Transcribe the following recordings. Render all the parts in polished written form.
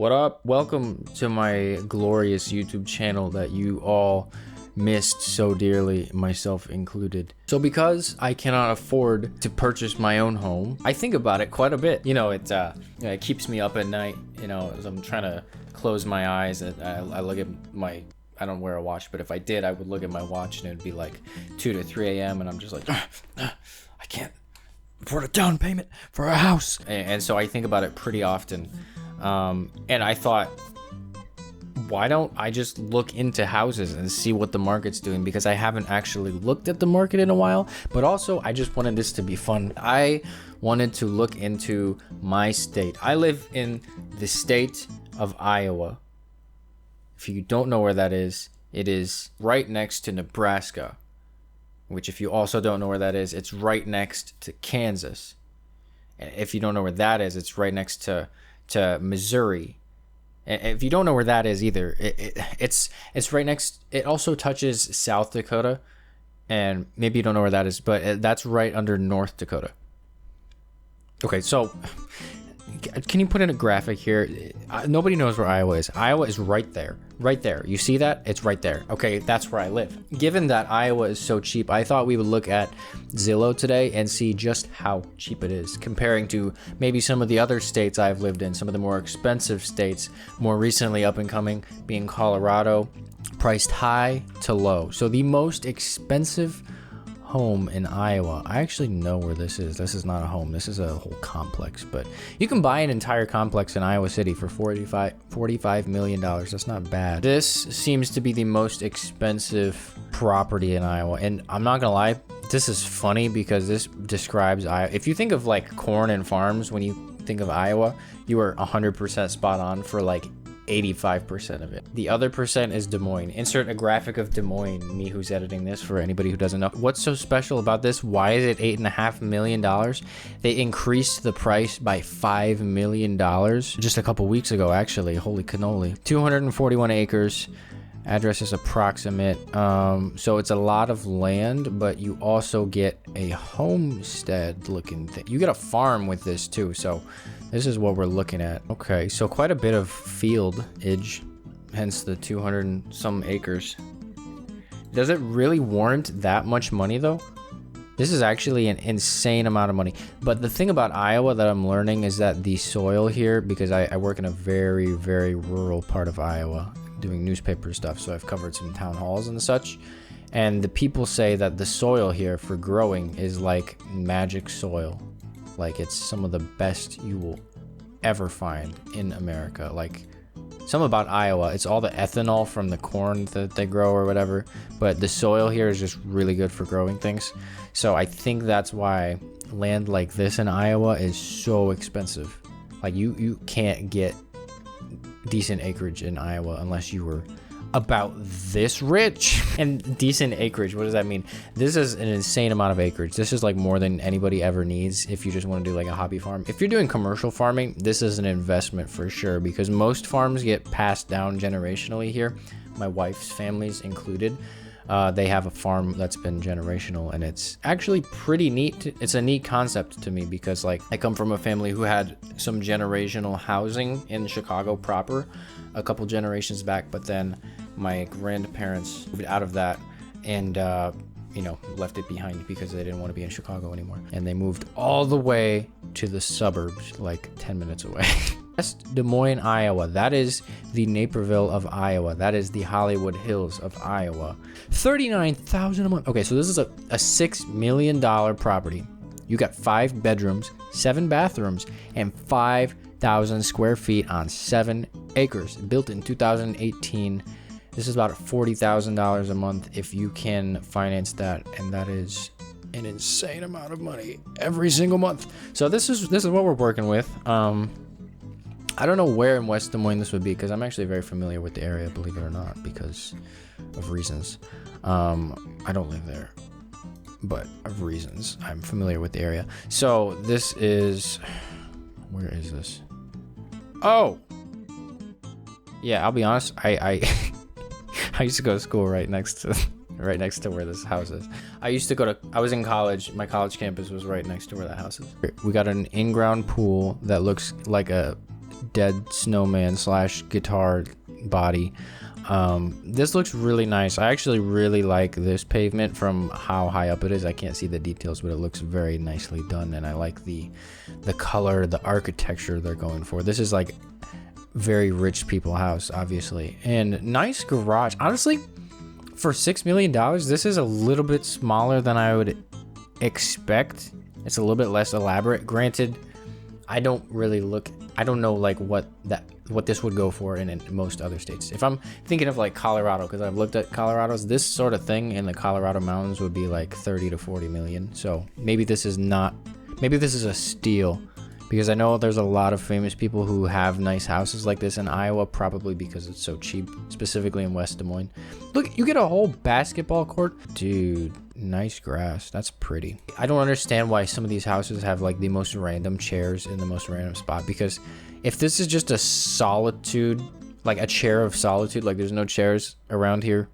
What up? Welcome to my glorious YouTube channel that you all missed so dearly, myself included. So because I cannot afford to purchase my own home, I think about it quite a bit. You know, it keeps me up at night, you know, as I'm trying to close my eyes and I look at my, I don't wear a watch, but if I did, I would look at my watch and it'd be like 2 to 3 a.m. and I'm just like, I can't afford a down payment for a house. And so I think about it pretty often. And I thought, why don't I just look into houses and see what the market's doing? Because I haven't actually looked at the market in a while, but also I just wanted this to be fun. I wanted to look into my state. I live in the state of Iowa. If you don't know where that is, it is right next to Nebraska, which if you also don't know where that is, it's right next to Kansas. And if you don't know where that is, it's right next to Missouri. If you don't know where that is either, it's right next. It also touches South Dakota, and maybe you don't know where that is, but that's right under North Dakota. Okay, so can you put in a graphic here? Nobody knows where Iowa is. Iowa is right there. Right there. You see that? It's right there. Okay, that's where I live. Given that Iowa is so cheap, I thought we would look at Zillow today and see just how cheap it is, comparing to maybe some of the other states I've lived in, some of the more expensive states, more recently up and coming being Colorado, priced high to low. So the most expensive home in Iowa, I actually know where this is. This is not a home, this is a whole complex, but you can buy an entire complex in Iowa City for $45 million. That's not bad. This seems to be the most expensive property in Iowa, and I'm not gonna lie, this is funny because this describes Iowa. If you think of like corn and farms when you think of Iowa, you are 100% spot on for like 85% of it. The other percent is Des Moines. Insert a graphic of Des Moines, me who's editing this for anybody who doesn't know. What's so special about this? Why is it $8.5 million? They increased the price by $5 million just a couple weeks ago, actually. Holy cannoli. 241 acres. Address is approximate. So it's a lot of land, but you also get a homestead looking thing. You get a farm with this too, so this is what we're looking at. Okay, so quite a bit of fieldage, hence the 200 and some acres. Does it really warrant that much money though? This is actually an insane amount of money. But the thing about Iowa that I'm learning is that the soil here, because I work in a very, very rural part of Iowa doing newspaper stuff, so I've covered some town halls and such, and the people say that the soil here for growing is like magic soil. Like it's some of the best you will ever find in America. Like some about Iowa, it's all the ethanol from the corn that they grow or whatever, but the soil here is just really good for growing things. So I think that's why land like this in Iowa is so expensive. Like you can't get decent acreage in Iowa unless you were about this rich. And decent acreage, what does that mean? This is an insane amount of acreage. This is like more than anybody ever needs if you just want to do like a hobby farm. If you're doing commercial farming, this is an investment for sure, because most farms get passed down generationally here. My wife's family's included. They have a farm that's been generational, and it's actually pretty neat. It's a neat concept to me because like I come from a family who had some generational housing in Chicago proper a couple generations back, but then my grandparents moved out of that and you know, left it behind because they didn't want to be in Chicago anymore, and they moved all the way to the suburbs, like 10 minutes away. West Des Moines, Iowa. That is the Naperville of Iowa. That is the Hollywood Hills of Iowa. $39,000 a month. Okay, so this is a $6 million property. You got 5 bedrooms, 7 bathrooms, and 5,000 square feet on 7 acres. Built in 2018. This is about $40,000 a month if you can finance that, and that is an insane amount of money every single month. So this is what we're working with. I don't know where in West Des Moines this would be, because I'm actually very familiar with the area, believe it or not, because of reasons. I don't live there, but of reasons I'm familiar with the area. So this is, where is this? Oh, yeah, I'll be honest, I I used to go to school right next to where this house is. I was in college. My college campus was right next to where that house is. We got an in-ground pool that looks like a dead snowman slash guitar body. This looks really nice. I actually really like this pavement from how high up it is. I can't see the details, but it looks very nicely done, and I like the color, the architecture they're going for. This is like very rich people house, obviously, and nice garage. Honestly, for $6 million, this is a little bit smaller than I would expect. It's a little bit less elaborate. Granted, I don't know like what this would go for in most other states. If I'm thinking of like Colorado, because I've looked at Colorado's, this sort of thing in the Colorado mountains would be like 30 to 40 million. So maybe this is a steal, because I know there's a lot of famous people who have nice houses like this in Iowa, probably because it's so cheap, specifically in West Des Moines. Look, you get a whole basketball court. Dude, nice grass. That's pretty. I don't understand why some of these houses have like the most random chairs in the most random spot, because if this is just a solitude, like a chair of solitude, like there's no chairs around here,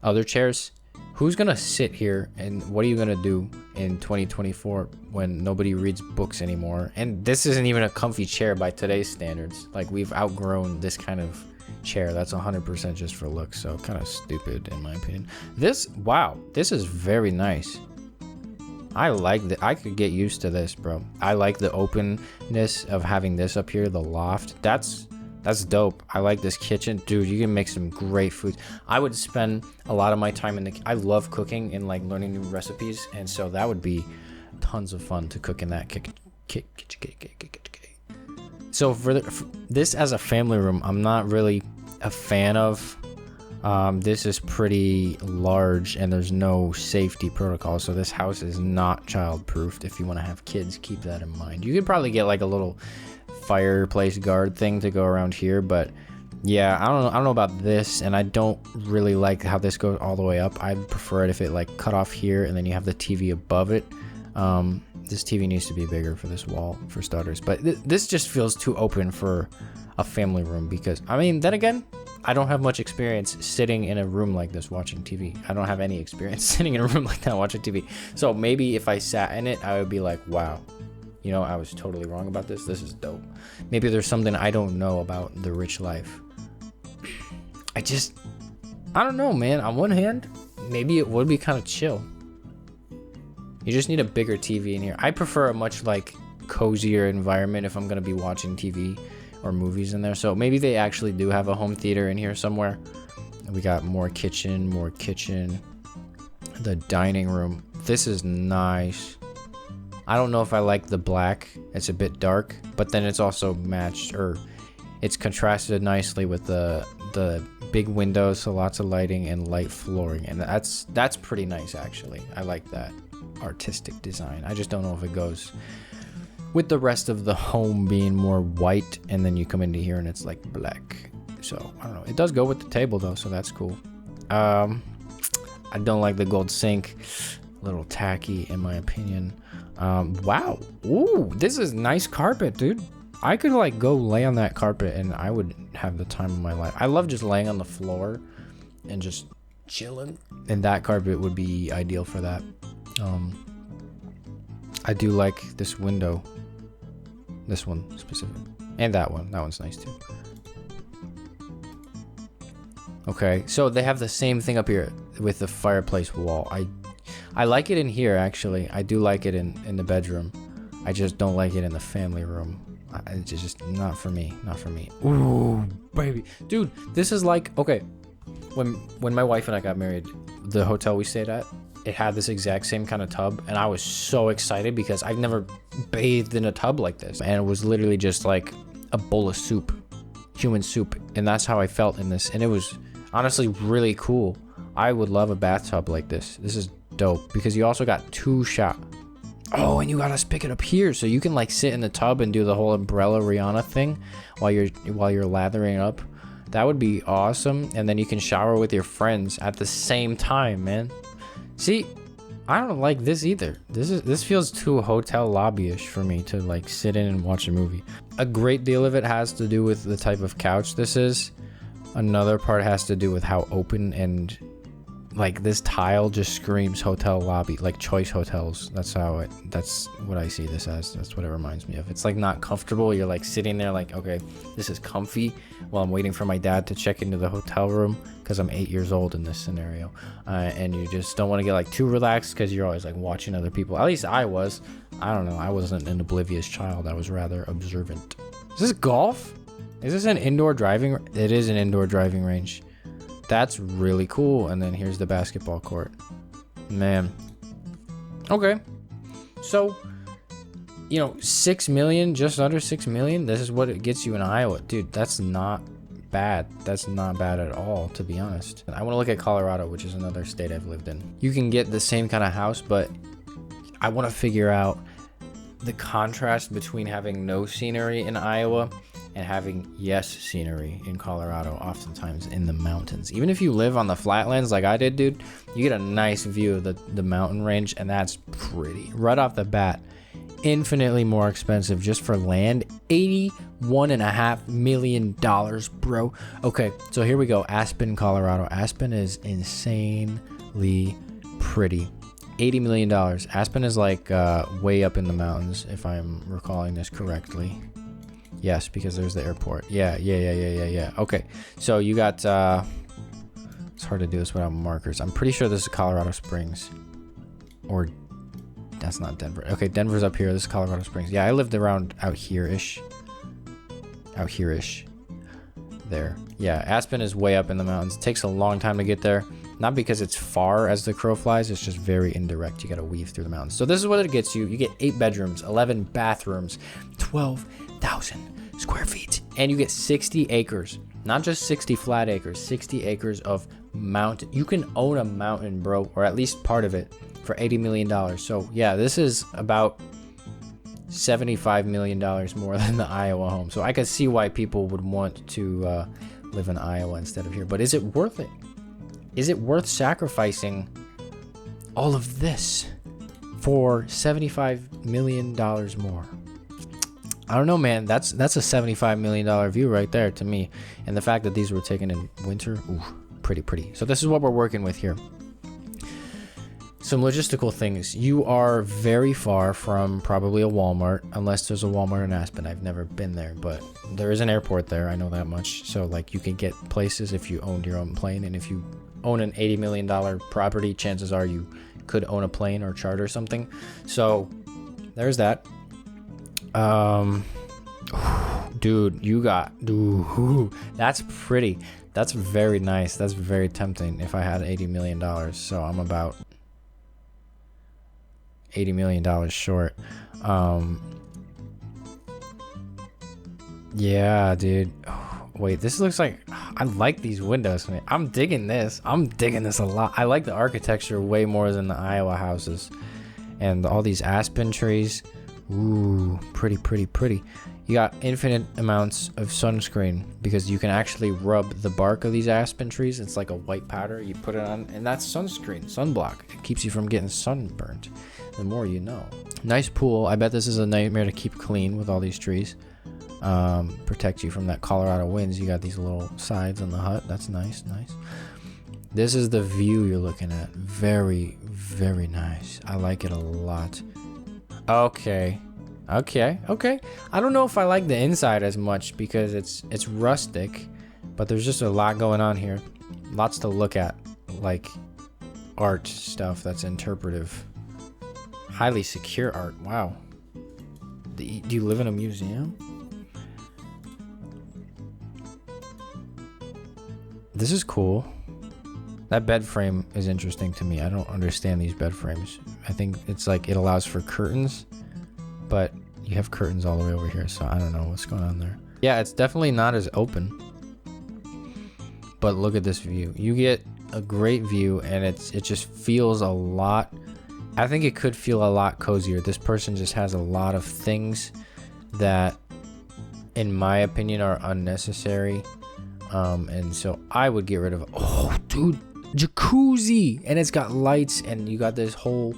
other chairs, who's gonna sit here, and what are you gonna do in 2024 when nobody reads books anymore? And this isn't even a comfy chair by today's standards. Like, we've outgrown this kind of chair that's 100% just for looks, so kind of stupid in my opinion. Wow, this is very nice. I like that. I could get used to this, bro. I like the openness of having this up here, the loft. That's dope. I like this kitchen. Dude, you can make some great food. I would spend a lot of my time I love cooking and like learning new recipes, and so that would be tons of fun to cook in that kitchen. So for this as a family room, I'm not really a fan of. This is pretty large, and there's no safety protocol, so this house is not child-proofed. If you want to have kids, keep that in mind. You could probably get like a little fireplace guard thing to go around here, but yeah, I don't know about this, and I don't really like how this goes all the way up. I'd prefer it if it like cut off here, and then you have the TV above it. This TV needs to be bigger for this wall, for starters, but this just feels too open for a family room, because I mean, then again, I don't have much experience sitting in a room like this watching TV. I don't have any experience sitting in a room like that watching TV. So maybe if I sat in it, I would be like, wow, you know, I was totally wrong about this. This is dope. Maybe there's something I don't know about the rich life. I don't know, man. On one hand, maybe it would be kind of chill. You just need a bigger TV in here. I prefer a much like cozier environment if I'm going to be watching TV or movies in there. So maybe they actually do have a home theater in here somewhere. We got more kitchen. The dining room. This is nice. I don't know if I like the black. It's a bit dark, but then it's also matched, or it's contrasted nicely with the big windows, so lots of lighting and light flooring, and that's pretty nice actually. I like that artistic design. I just don't know if it goes with the rest of the home being more white, and then you come into here and it's like black. So I don't know. It does go with the table though, so that's cool. I don't like the gold sink. A little tacky in my opinion. Wow. Ooh, this is nice carpet, dude. I could like go lay on that carpet and I would have the time of my life. I love just laying on the floor and just chilling, and that carpet would be ideal for that. I do like this window, this one specific, and that one's nice too. Okay, so they have the same thing up here with the fireplace wall. I like it in here actually. I do like it in the bedroom. I just don't like it in the family room. It's just not for me. Ooh, baby, dude, this is like, okay, when my wife and I got married, the hotel we stayed at, it had this exact same kind of tub, and I was so excited because I've never bathed in a tub like this, and it was literally just like a bowl of soup, human soup, and that's how I felt in this, and it was honestly really cool. I would love a bathtub like this. This is dope because you also got 2 shots. Oh, and you got us pick it up here, so you can like sit in the tub and do the whole umbrella Rihanna thing while you're lathering up. That would be awesome. And then you can shower with your friends at the same time, man. See, I don't like this either. This feels too hotel lobby-ish for me to like sit in and watch a movie. A great deal of it has to do with the type of couch this is. Another part has to do with how open and like this tile just screams hotel lobby, like Choice Hotels. That's what I see this as. That's what it reminds me of. It's like not comfortable. You're like sitting there like, okay, this is comfy while I'm waiting for my dad to check into the hotel room, because I'm 8 years old in this scenario. And you just don't want to get like too relaxed, because you're always like watching other people. At least I was. I don't know. I wasn't an oblivious child. I was rather observant. Is this golf? Is this an indoor driving? It is an indoor driving range. That's really cool. And then here's the basketball court. Man. Okay. So, you know, 6 million, just under 6 million. This is what it gets you in Iowa. Dude, that's not bad. That's not bad at all, to be honest. I want to look at Colorado, which is another state I've lived in. You can get the same kind of house, but I want to figure out the contrast between having no scenery in Iowa and having yes scenery in Colorado, oftentimes in the mountains. Even if you live on the flatlands like I did, dude, you get a nice view of the mountain range, and that's pretty. Right off the bat, infinitely more expensive just for land. $81.5 million, bro. Okay, so here we go. Aspen, Colorado. Aspen is insanely pretty. $80 million. Aspen is like way up in the mountains, if I'm recalling this correctly. Yes, because there's the airport. Yeah. Okay, so you got it's hard to do this without markers. I'm pretty sure this is Colorado Springs, or that's not Denver. Okay, Denver's up here. This is Colorado Springs. Yeah, I lived around out here-ish there. Yeah, Aspen is way up in the mountains. It takes a long time to get there, not because it's far as the crow flies. It's just very indirect. You got to weave through the mountains. So this is what it gets you. You get 8 bedrooms, 11 bathrooms, 12,000 square feet, and you get 60 acres. Not just 60 flat acres, 60 acres of mountain. You can own a mountain, bro, or at least part of it, for $80 million. So yeah, this is about $75 million more than the Iowa home. So I could see why people would want to live in Iowa instead of here. But is it worth it? Is it worth sacrificing all of this for $75 million more? I don't know, man. That's a $75 million view right there to me. And the fact that these were taken in winter, ooh, pretty. So this is what we're working with here. Some logistical things. You are very far from probably a Walmart, unless there's a Walmart in Aspen. I've never been there, but there is an airport there. I know that much. So like you can get places if you owned your own plane. And if you own an $80 million property, chances are you could own a plane or charter something. So there's that. Dude, that's pretty. That's very nice. That's very tempting if I had $80 million. So I'm about $80 million short. Yeah, dude. Wait, this looks like, I like these windows, man. I'm digging this a lot. I like the architecture way more than the Iowa houses, and all these aspen trees. Ooh, pretty. You got infinite amounts of sunscreen, because you can actually rub the bark of these aspen trees. It's like a white powder. You put it on, and that's sunscreen, sunblock. It keeps you from getting sunburnt. The more you know. Nice pool. I bet this is a nightmare to keep clean with all these trees. Protect you from that Colorado winds. You got these little sides on the hut. That's nice. This is the view you're looking at. Very nice. I like it a lot. Okay. I don't know if I like the inside as much, because it's rustic, but there's just a lot going on here. Lots to look at, like art stuff that's interpretive. Highly secure art. Wow. Do you live in a museum? This is cool. That bed frame is interesting to me. I don't understand these bed frames. I think it's like it allows for curtains, but you have curtains all the way over here, so I don't know what's going on there. Yeah, it's definitely not as open. But look at this view. You get a great view, and it just feels a lot. I think it could feel a lot cozier. This person just has a lot of things that, in my opinion, are unnecessary. And so I would get rid of. Oh, dude, jacuzzi, and it's got lights, and you got this whole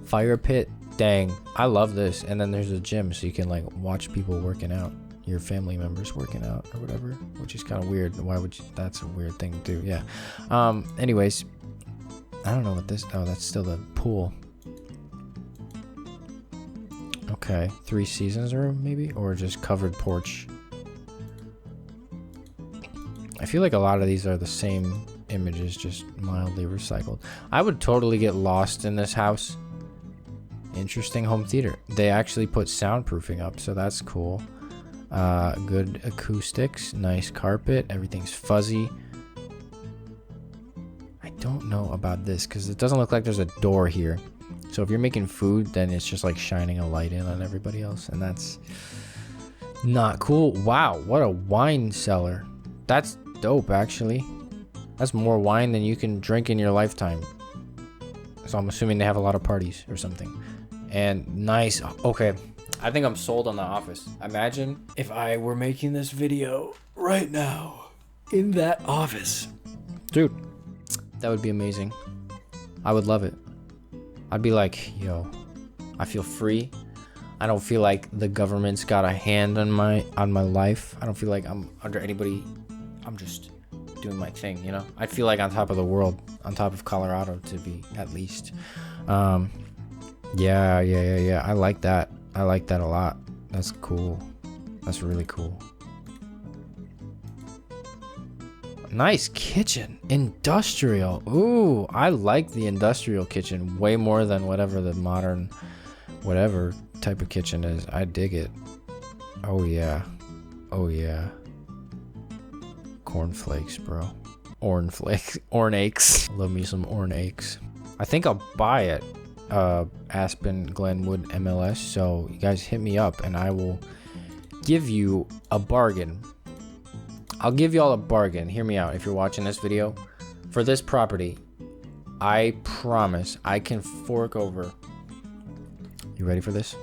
fire pit. Dang, I love this. And then there's a gym, so you can like watch people working out, your family members working out or whatever, which is kind of weird. Why would you? That's a weird thing to do. Yeah. Anyways, I don't know what this, oh, that's still the pool. Okay, 3 seasons room maybe, or just covered porch. I feel like a lot of these are the same images, just mildly recycled. I would totally get lost in this house. Interesting home theater. They actually put soundproofing up, so that's cool. Good acoustics, nice carpet, everything's fuzzy. I don't know about this because it doesn't look like there's a door here. So if you're making food, then it's just like shining a light in on everybody else, and that's not cool. Wow, what a wine cellar. That's dope, actually. That's more wine than you can drink in your lifetime. So I'm assuming they have a lot of parties or something. And nice. Okay, I think I'm sold on The Office. Imagine if I were making this video right now in that office. Dude, that would be amazing. I would love it. I'd be like, yo, I feel free. I don't feel like the government's got a hand on my life. I don't feel like I'm under anybody. I'm just doing my thing, you know? I feel like on top of the world, on top of Colorado, to be at least. Yeah. I like that. I like that a lot. That's cool. That's really cool. Nice kitchen. Industrial. Ooh, I like the industrial kitchen way more than whatever the modern whatever type of kitchen is. I dig it. Oh yeah. Oh yeah. Cornflakes, bro. Oranflakes. Ornakes. Love me some ornakes. I think I'll buy it. Aspen Glenwood MLS. So you guys hit me up and I will give you a bargain. I'll give y'all a bargain. Hear me out if you're watching this video. For this property, I promise I can fork over. You ready for this?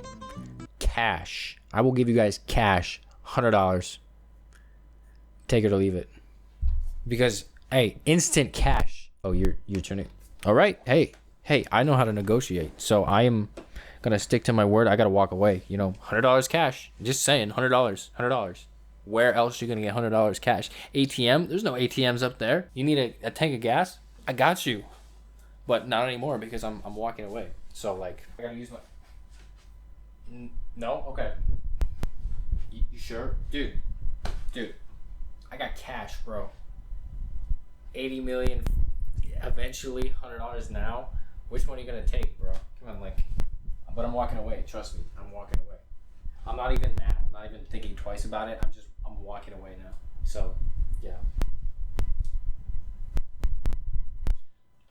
Cash. I will give you guys cash. $100. Take it or leave it. Because, hey, instant cash. Oh, you're turning. All right. Hey, I know how to negotiate. So I am going to stick to my word. I got to walk away. You know, $100 cash. Just saying, $100. Where else you gonna get $100 cash? ATM? There's no ATMs up there. You need a tank of gas? I got you, but not anymore because I'm walking away. So like, I gotta use my. No, okay. You sure, dude? I got cash, bro. 80 million, eventually. $100 now. Which one are you gonna take, bro? Come on, like. But I'm walking away. Trust me, I'm walking away. I'm not even mad. I'm not even thinking twice about it. I'm walking away now. So, yeah.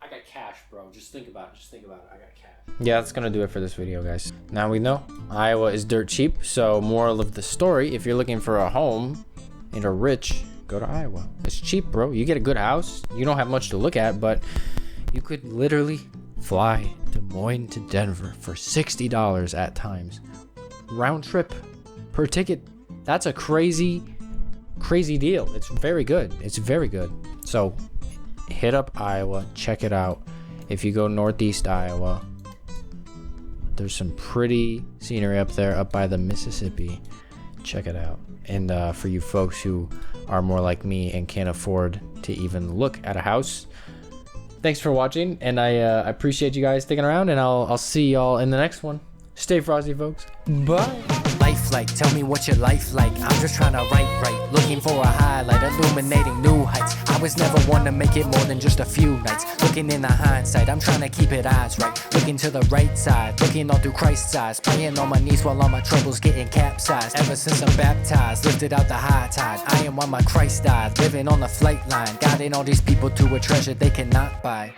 I got cash, bro. Just think about it. I got cash. Yeah, that's gonna do it for this video, guys. Now we know Iowa is dirt cheap. So, moral of the story: if you're looking for a home and are rich, go to Iowa. It's cheap, bro. You get a good house. You don't have much to look at, but you could literally fly Des Moines to Denver for $60 at times. Round trip per ticket. That's a crazy deal. It's very good. So hit up Iowa, check it out. If you go northeast Iowa, there's some pretty scenery up there, up by the Mississippi. Check it out. And for you folks who are more like me and can't afford to even look at a house, thanks for watching, and I appreciate you guys sticking around, and I'll see y'all in the next one. Stay frosty, folks. Bye. Life like, tell me what your life like. I'm just trying to write right, looking for a highlight, illuminating new heights. I was never one to make it more than just a few nights. Looking in the hindsight, I'm trying to keep it eyes right. Looking to the right side, looking all through Christ's eyes. Praying on my knees while all my troubles getting capsized. Ever since I'm baptized, lifted out the high tide. I am why my Christ died, living on the flight line, guiding all these people to a treasure they cannot buy.